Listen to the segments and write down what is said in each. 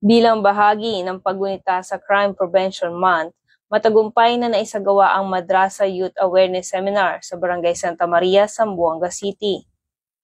Bilang bahagi ng paggunita sa Crime Prevention Month, matagumpay na naisagawa ang Madrasa Youth Awareness Seminar sa Barangay Santa Maria, Zamboanga City.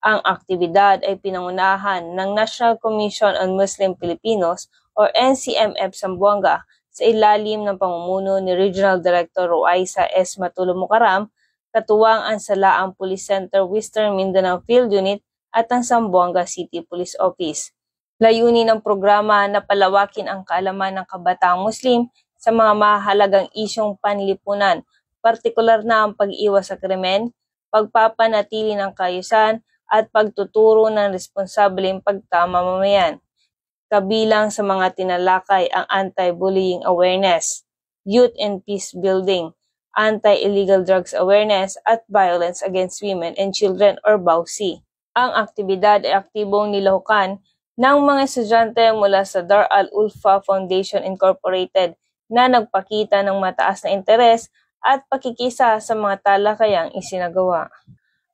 Ang aktibidad ay pinangunahan ng National Commission on Muslim Filipinos o NCMF Zamboanga sa ilalim ng pamumuno ni Regional Director Roaisa S. Matulumukaram, katuwang ang Salaang Police Center Western Mindanao Field Unit at ang Zamboanga City Police Office. Layunin ng programa na palawakin ang kaalaman ng kabataang Muslim sa mga mahalagang isyong panlipunan, partikular na ang pag-iwas sa krimen, pagpapanatili ng kaayusan at pagtuturo ng responsableng pagkamamamayan. Kabilang sa mga tinalakay ang anti-bullying awareness, youth and peace building, anti-illegal drugs awareness at violence against women and children or BAUC. Ang aktibidad ay aktibong nilahukan ng mga estudyante mula sa Dar al-Ulfa Foundation Incorporated na nagpakita ng mataas na interes at pakikisa sa mga talakayang isinagawa.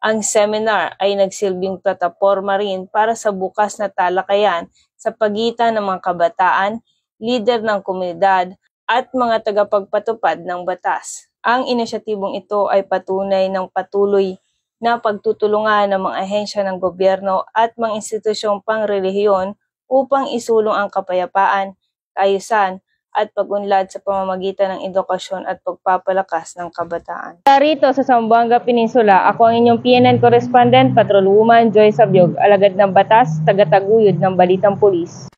Ang seminar ay nagsilbing plataporma rin para sa bukas na talakayan sa pagitan ng mga kabataan, lider ng komunidad at mga tagapagpatupad ng batas. Ang inisyatibong ito ay patunay ng patuloy na pagtutulungan ng mga ahensya ng gobyerno at mga institusyong pangrelihiyon upang isulong ang kapayapaan, kaayusan at pag-unlad sa pamamagitan ng edukasyon at pagpapalakas ng kabataan. Rito sa Zamboanga Peninsula, ako ang inyong PNN correspondent, Patrolwoman Joy Sabyog, alagad ng batas, tagataguyod ng Balitang Pulis.